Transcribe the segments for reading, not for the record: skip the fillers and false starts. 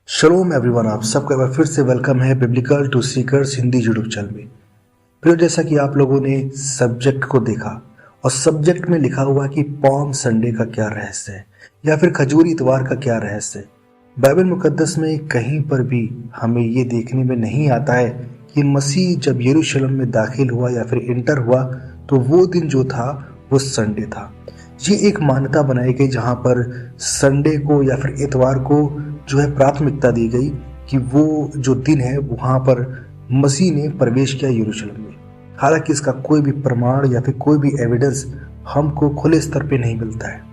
शलोम everyone, आप सबका एक बार फिर से वेलकम है biblical to seekers Hindi YouTube channel में। फिर जैसा कि आप लोगों ने सब्जेक्ट को देखा और सब्जेक्ट में लिखा हुआ कि पाम संडे का क्या रहस्य है या फिर खजूरी इतवार का क्या रहस्य है। बाइबल मुकद्दस में कहीं पर भी हमें ये देखने में नहीं आता है कि मसीह जब यरूशलेम में दाखिल हुआ या फिर इंटर हुआ तो वो दिन जो था वो संडे था। ये एक मान्यता बनाई गई जहाँ पर संडे को या फिर इतवार को जो है प्राथमिकता दी गई कि वो जो दिन है वहाँ पर मसीह ने प्रवेश किया यरूशलेम में। हालांकि इसका कोई भी प्रमाण या फिर कोई भी एविडेंस हमको खुले स्तर पे नहीं मिलता है।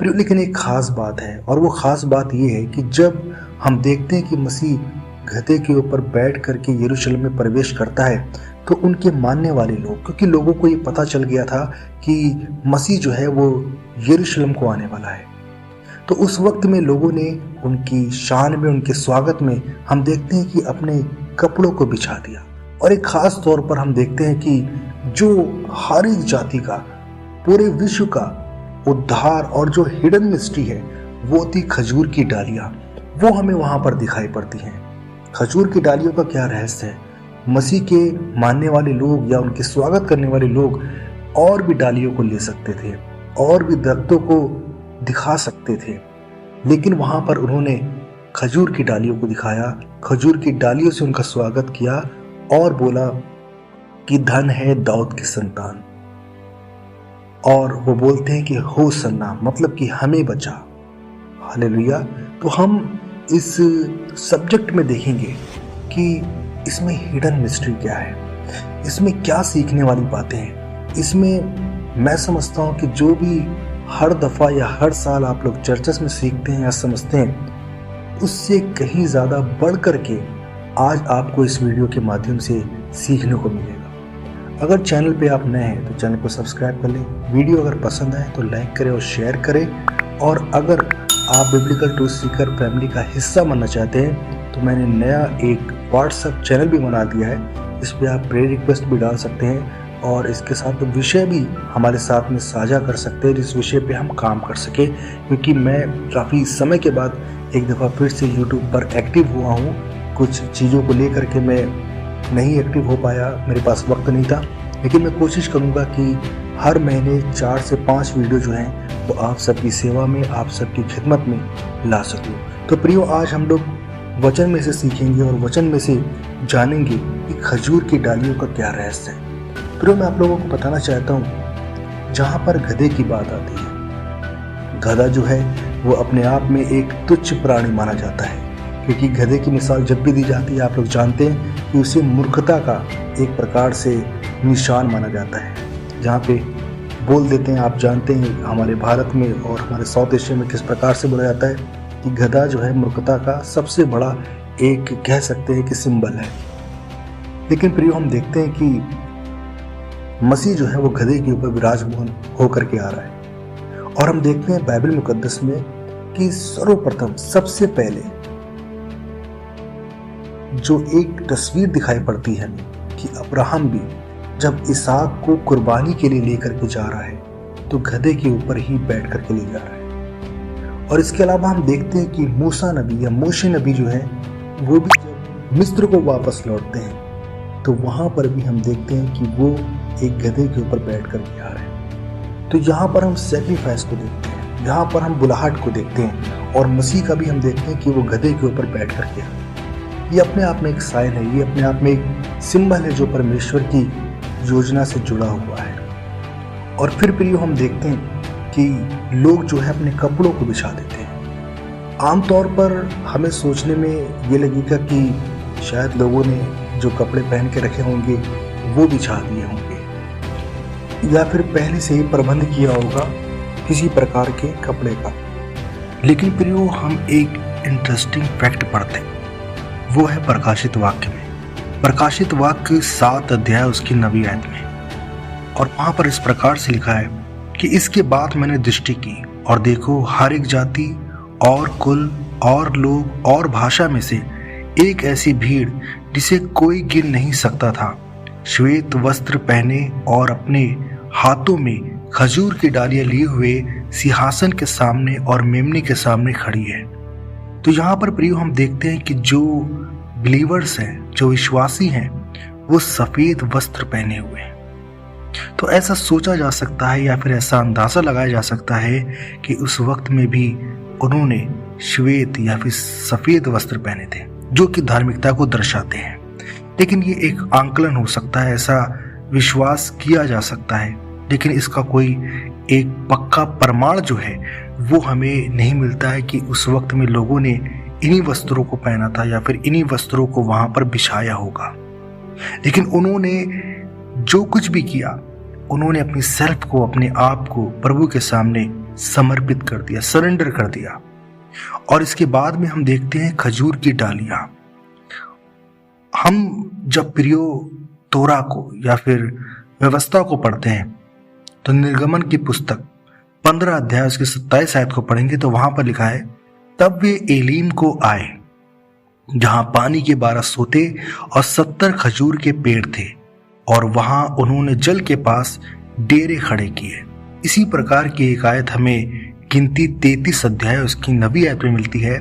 लेकिन एक खास बात है और वो खास बात ये है कि जब हम देखते हैं कि मसीह गधे के ऊपर बैठ करके यरूशलेम में प्रवेश करता है तो उनके मानने वाले लोग, क्योंकि लोगों को ये पता चल गया था कि मसीह जो है वो यरूशलेम को आने वाला है, तो उस वक्त में लोगों ने उनकी शान में, उनके स्वागत में हम देखते हैं कि अपने कपड़ों को बिछा दिया। और एक खास तौर पर हम देखते हैं कि जो हर एक जाति का, पूरे विश्व का उद्धार और जो हिडन मिस्ट्री है वो थी खजूर की डालियां। वो हमें वहां पर दिखाई पड़ती हैं। खजूर की डालियों का क्या रहस्य है? मसीह के मानने वाले लोग या उनके स्वागत करने वाले लोग और भी डालियों को ले सकते थे और भी दरख्तों को दिखा सकते थे, लेकिन वहां पर उन्होंने खजूर की डालियों को दिखाया, खजूर की डालियों से उनका स्वागत किया और बोला कि धन है दाऊद की संतान। और वो बोलते हैं कि हो सन्ना, मतलब कि हमें बचा। हालेलुया। तो हम इस सब्जेक्ट में देखेंगे कि इसमें हिडन मिस्ट्री क्या है, इसमें क्या सीखने वाली बातें हैं। इसमें मैं समझता हूँ कि जो भी हर दफ़ा या हर साल आप लोग चर्चेस में सीखते हैं या समझते हैं, उससे कहीं ज़्यादा बढ़ कर के आज आपको इस वीडियो के माध्यम से सीखने को मिलेगा। अगर चैनल पे आप नए हैं तो चैनल को सब्सक्राइब कर लें। वीडियो अगर पसंद आए तो लाइक करें और शेयर करें। और अगर आप बिब्लिकल टू सीकर फैमिली का हिस्सा बनना चाहते हैं तो मैंने नया एक व्हाट्सएप चैनल भी बना दिया है। इस पर आप प्रेयर रिक्वेस्ट भी डाल सकते हैं और इसके साथ विषय भी हमारे साथ में साझा कर सकते हैं जिस विषय पे हम काम कर सके, क्योंकि मैं काफ़ी समय के बाद एक दफ़ा फिर से यूट्यूब पर एक्टिव हुआ हूँ। कुछ चीज़ों को लेकर के मैं नहीं एक्टिव हो पाया, मेरे पास वक्त नहीं था, लेकिन मैं कोशिश करूँगा कि हर महीने 4 से 5 वीडियो जो हैं वो आप सबकी सेवा में, आप सबकी खिदमत में ला सकूँ। तो प्रियो, आज हम लोग वचन में से सीखेंगे और वचन में से जानेंगे कि खजूर की डालियों का क्या रहस्य है। प्रियो, मैं आप लोगों को बताना चाहता हूँ, जहाँ पर गधे की बात आती है, गधा जो है वो अपने आप में एक तुच्छ प्राणी माना जाता है, क्योंकि गधे की मिसाल जब भी दी जाती है आप लोग जानते हैं कि उसे मूर्खता का एक प्रकार से निशान माना जाता है। जहाँ पे बोल देते हैं, आप जानते हैं हमारे भारत में और हमारे साउथ एशिया में किस प्रकार से बोला जाता है कि गधा जो है मूर्खता का सबसे बड़ा एक, कह सकते हैं कि सिंबल है। लेकिन प्रियो, हम देखते हैं कि मसीह जो है वो गधे के ऊपर विराजमान होकर के आ रहा है। और हम देखते हैं बाइबल मुकद्दस में कि सर्वप्रथम सबसे पहले जो एक तस्वीर दिखाई पड़ती है कि अब्राहम भी जब इसहाक को कुर्बानी के लिए लेकर के जा रहा है तो गधे के ऊपर ही बैठ करके ले जा रहा है। और इसके अलावा हम देखते हैं कि मूसा नबी या मोशे नबी जो है वो भी जब मिस्र को वापस लौटते हैं तो वहां पर भी हम देखते हैं कि वो एक गधे के ऊपर बैठ कर के आ रहे हैं। तो यहाँ पर हम सेक्रीफाइस को देखते हैं, यहाँ पर हम बुलाहट को देखते हैं, और मसीह का भी हम देखते हैं कि वो गधे के ऊपर बैठ कर के आ रहे हैं। ये अपने आप में एक साइन है, ये अपने आप में एक सिंबल है जो परमेश्वर की योजना से जुड़ा हुआ है। और फिर प्रियो, हम देखते हैं कि लोग जो है अपने कपड़ों को बिछा देते हैं। आमतौर पर हमें सोचने में ये लगेगा कि शायद लोगों ने जो कपड़े पहन के रखे होंगे वो बिछा दिए होंगे या फिर पहले से ही प्रबंध किया होगा किसी प्रकार के कपड़े का। लेकिन प्रियो, हम एक इंटरेस्टिंग फैक्ट पढ़ते हैं, वो है प्रकाशित वाक्य में। प्रकाशित वाक्य 7 अध्याय उसकी 9वीं आयत में, और वहां पर इस प्रकार से लिखा है कि इसके बाद मैंने दृष्टि की और देखो, हर एक जाति और कुल और लोग और भाषा में से एक ऐसी भीड़ जिसे कोई गिन नहीं सकता था, श्वेत वस्त्र पहने और अपने हाथों में खजूर की डालियां लिए हुए सिंहासन के सामने और मेमने के सामने खड़ी है। तो यहाँ पर प्रियो हम देखते हैं कि जो बिलीवर्स हैं, जो विश्वासी हैं, वो सफेद वस्त्र पहने हुए हैं। तो ऐसा सोचा जा सकता है या फिर ऐसा अंदाजा लगाया जा सकता है कि उस वक्त में भी उन्होंने श्वेत या फिर सफेद वस्त्र पहने थे, जो कि धार्मिकता को दर्शाते हैं। लेकिन ये एक आंकलन हो सकता है, ऐसा विश्वास किया जा सकता है, लेकिन इसका कोई एक पक्का प्रमाण जो है वो हमें नहीं मिलता है कि उस वक्त में लोगों ने इन्हीं वस्त्रों को पहना था या फिर इन्हीं वस्त्रों को वहां पर बिछाया होगा। लेकिन उन्होंने जो कुछ भी किया, उन्होंने अपनी सेल्फ को, अपने आप को प्रभु के सामने समर्पित कर दिया, सरेंडर कर दिया। और इसके बाद में हम देखते हैं खजूर की डालियां। हम जब प्रियो तोरा को या फिर व्यवस्था को पढ़ते हैं तो निर्गमन की पुस्तक 15 अध्याय उसके 27 आयत को पढ़ेंगे तो वहां पर लिखा है, तब वे एलीम को आए जहां पानी के 12 सोते और 70 खजूर के पेड़ थे, और वहां उन्होंने जल के पास डेरे खड़े किए। इसी प्रकार की एक आयत हमें गिनती 33 अध्याय उसकी 9वीं आयत में मिलती है।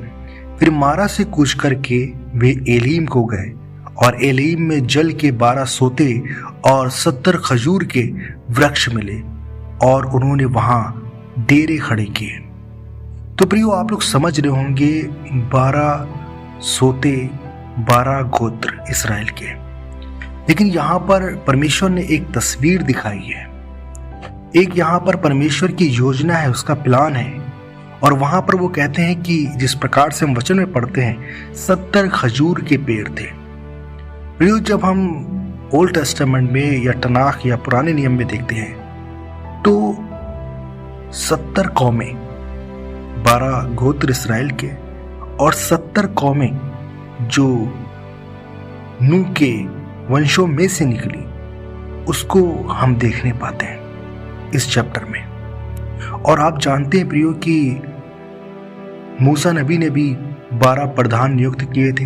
फिर मारा से कूच करके वे एलीम को गए, और एलीम में जल के 12 सोते और 70 खजूर के वृक्ष मिले, और उन्होंने वहां डेरे खड़े किए। तो प्रियो, आप लोग समझ रहे होंगे 12 सोते, 12 गोत्र इस्राएल के। लेकिन यहां पर परमेश्वर ने एक तस्वीर दिखाई है, एक यहां पर परमेश्वर की योजना है, उसका प्लान है। और वहां पर वो कहते हैं कि जिस प्रकार से हम वचन में पढ़ते हैं 70 खजूर के पेड़ थे। प्रियो, जब हम ओल्ड टेस्टामेंट में या तनाख या पुराने नियम में देखते हैं तो 70 कौमें, 12 गोत्र इस्राएल के और 70 कौमें जो नूह के वंशों में से निकली, उसको हम देखने पाते हैं इस चैप्टर में। और आप जानते हैं प्रियो कि मूसा नबी ने भी 12 प्रधान नियुक्त किए थे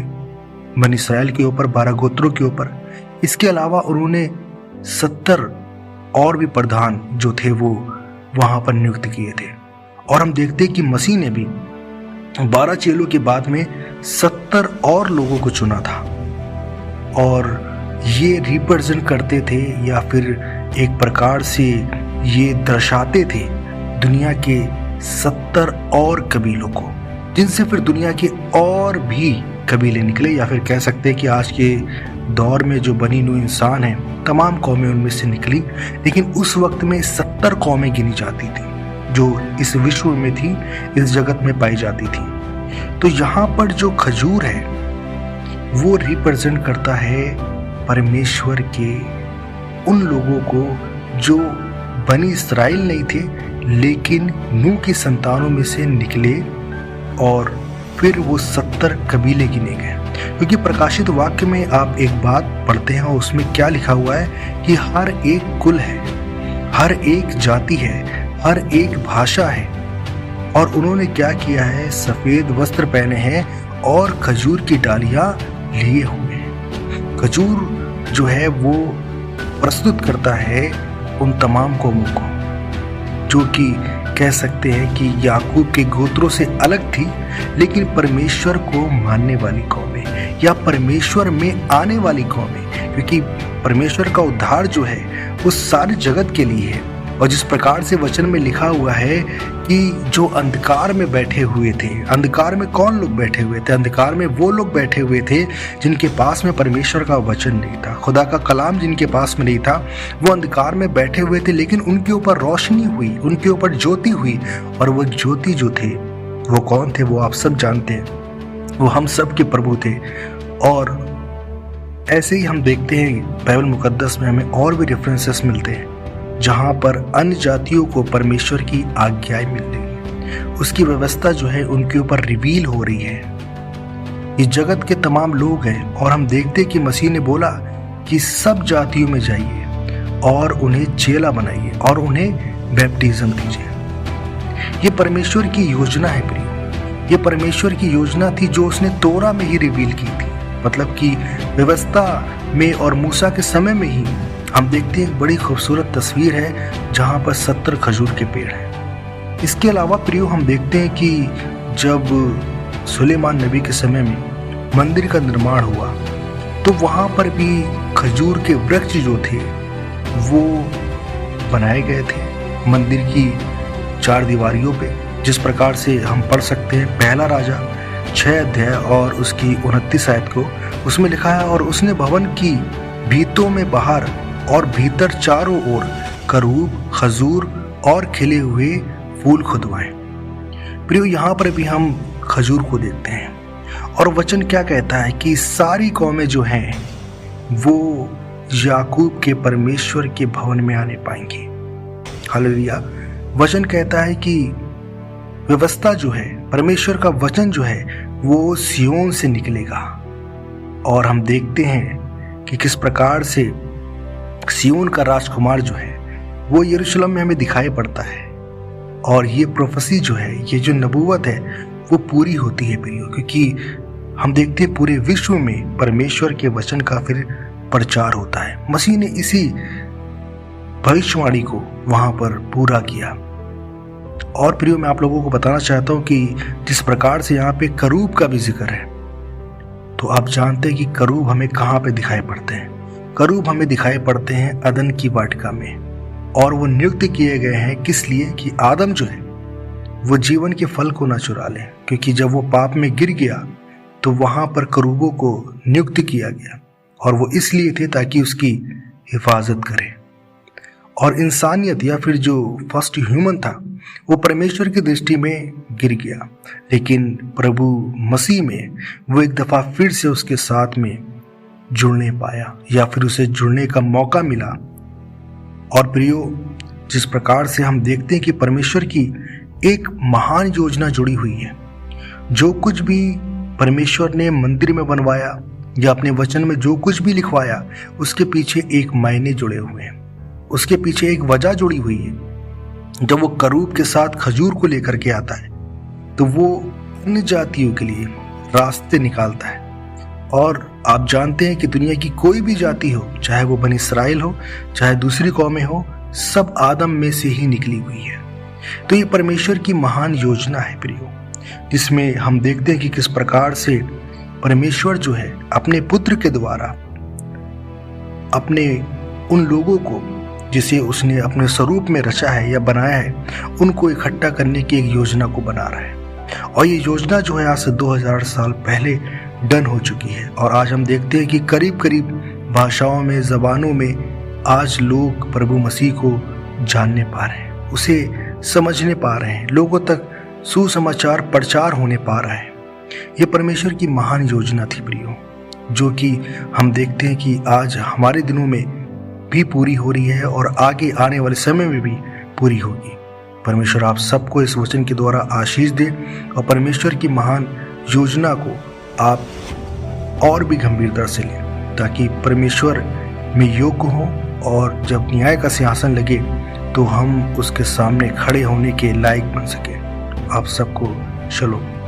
बनी इस्राएल के ऊपर, 12 गोत्रों के ऊपर। इसके अलावा उन्होंने 70 और भी प्रधान जो थे वो वहां पर नियुक्त किए थे। और हम देखते हैं कि मसीह ने भी 12 चेलों के बाद में 70 और लोगों को चुना था, और ये रिप्रेजेंट करते थे या फिर एक प्रकार से ये दर्शाते थे दुनिया के 70 और कबीलों को, जिनसे फिर दुनिया के और भी कबीले निकले, या फिर कह सकते हैं कि आज के दौर में जो बनी नूह इंसान हैं तमाम कौमें उनमें से निकली। लेकिन उस वक्त में 70 कौमें गिनी जाती थी जो इस विश्व में थी, इस जगत में पाई जाती थी। तो यहाँ पर जो खजूर है वो रिप्रेजेंट करता है परमेश्वर के उन लोगों को जो बनी इस्राएल नहीं थे लेकिन नूह की संतानों में से निकले, और फिर वो 70 कबीले गिने गए। क्योंकि प्रकाशित वाक्य में आप एक बात पढ़ते हैं और उसमें क्या लिखा हुआ है कि हर एक कुल है, हर एक जाति है, हर एक भाषा है। और उन्होंने क्या किया है, सफेद वस्त्र पहने हैं और खजूर की डालियां लिए हुए हैं। खजूर जो है वो प्रस्तुत करता है उन तमाम कौमों को जो कि कह सकते हैं कि याकूब के गोत्रों से अलग थी, लेकिन परमेश्वर को मानने वाली कौमें या परमेश्वर में आने वाली कौमें। क्योंकि परमेश्वर का उद्धार जो है वो सारे जगत के लिए है। और जिस प्रकार से वचन में लिखा हुआ है कि जो अंधकार में बैठे हुए थे, अंधकार में कौन लोग बैठे हुए थे? अंधकार में वो लोग बैठे हुए थे जिनके पास में परमेश्वर का वचन नहीं था, खुदा का कलाम जिनके पास में नहीं था, वो अंधकार में बैठे हुए थे। लेकिन उनके ऊपर रोशनी हुई, उनके ऊपर ज्योति हुई, और वो ज्योति जो थे वो कौन थे? वो आप सब जानते हैं, वो हम सब के प्रभु थे। और ऐसे ही हम देखते हैं बाइबल मुकद्दस में हमें और भी रेफरेंसेस मिलते हैं जहाँ पर अन्य जातियों को परमेश्वर की आज्ञाएं मिल रही है, उसकी व्यवस्था जो है उनके ऊपर रिवील हो रही है। इस जगत के तमाम लोग हैं, और हम देखते हैं कि मसीह ने बोला कि सब जातियों में जाइए और उन्हें चेला बनाइए और उन्हें बैप्टिज्म दीजिए। ये परमेश्वर की योजना है प्रिय, ये परमेश्वर की योजना थी जो उसने तोरा में ही रिवील की थी। मतलब कि व्यवस्था में और मूसा के समय में ही हम देखते हैं एक बड़ी खूबसूरत तस्वीर है जहाँ पर 70 खजूर के पेड़ हैं। इसके अलावा प्रियो हम देखते हैं कि जब सुलेमान नबी के समय में मंदिर का निर्माण हुआ तो वहाँ पर भी खजूर के वृक्ष जो थे वो बनाए गए थे मंदिर की चार दीवारियों पे, जिस प्रकार से हम पढ़ सकते हैं पहला राजा 6 अध्याय और उसकी 29 आयत को। उसमें लिखा है, और उसने भवन की भीतों में बाहर और भीतर चारों ओर करूब, खजूर और खिले हुए फूल खुदवाए। प्रियो, यहाँ पर भी हम खजूर को देखते हैं और वचन क्या कहता है कि सारी कौमें जो हैं वो याकूब के परमेश्वर के भवन में आने पाएंगी। हालेलुया। वचन कहता है कि व्यवस्था जो है, परमेश्वर का वचन जो है वो सियोन से निकलेगा। और हम देखते हैं कि किस प्रकार से सियोन का राजकुमार जो है वो यरूशलेम में हमें दिखाई पड़ता है। और ये प्रोफेसी जो है, ये जो नबूवत है वो पूरी होती है प्रियो, क्योंकि हम देखते हैं पूरे विश्व में परमेश्वर के वचन का फिर प्रचार होता है। मसीह ने इसी भविष्यवाणी को वहां पर पूरा किया। और प्रियो, मैं आप लोगों को बताना चाहता हूं कि जिस प्रकार से यहाँ पे करूब का भी जिक्र है, तो आप जानते हैं कि करूब हमें कहाँ पे दिखाई पड़ते हैं। करूब हमें दिखाई पड़ते हैं अदन की वाटिका में, और वो नियुक्त किए गए हैं किस लिए कि आदम जो है वो जीवन के फल को ना चुरा ले, क्योंकि जब वो पाप में गिर गया तो वहां पर करूबों को नियुक्त किया गया, और वो इसलिए थे ताकि उसकी हिफाजत करें। और इंसानियत या फिर जो फर्स्ट ह्यूमन था वो परमेश्वर की दृष्टि में गिर गया, लेकिन प्रभु मसीह में वो एक दफ़ा फिर से उसके साथ में जुड़ने पाया, या फिर उसे जुड़ने का मौका मिला। और प्रियो, जिस प्रकार से हम देखते हैं कि परमेश्वर की एक महान योजना जुड़ी हुई है। जो कुछ भी परमेश्वर ने मंदिर में बनवाया या अपने वचन में जो कुछ भी लिखवाया, उसके पीछे एक मायने जुड़े हुए हैं, उसके पीछे एक वजह जुड़ी हुई है। जब वो करूब के साथ खजूर को लेकर के आता है तो वो अन्य जातियों के लिए रास्ते निकालता है। और आप जानते हैं कि दुनिया की कोई भी जाति हो, चाहे वो बनी इस्राएल हो, चाहे दूसरी कौमें हो, सब आदम में से ही निकली हुई है। तो ये परमेश्वर की महान योजना है प्रियो, जिसमें हम देखते हैं कि किस प्रकार से परमेश्वर जो है अपने पुत्र के द्वारा अपने उन लोगों को जिसे उसने अपने स्वरूप में रचा है या बनाया है, उनको इकट्ठा करने की एक योजना को बना रहा है। और ये योजना जो है आज से 2000 साल पहले डन हो चुकी है। और आज हम देखते हैं कि करीब करीब भाषाओं में, जबानों में आज लोग प्रभु मसीह को जानने पा रहे हैं, उसे समझने पा रहे हैं, लोगों तक सुसमाचार प्रचार होने पा रहा है। ये परमेश्वर की महान योजना थी प्रियो, जो कि हम देखते हैं कि आज हमारे दिनों में भी पूरी हो रही है और आगे आने वाले समय में भी पूरी होगी। परमेश्वर आप सबको इस वचन के द्वारा आशीष दे और परमेश्वर की महान योजना को आप और भी गंभीरता से लें, ताकि परमेश्वर में योग्य हो और जब न्याय का सिंहासन लगे तो हम उसके सामने खड़े होने के लायक बन सके। आप सबको शलोम।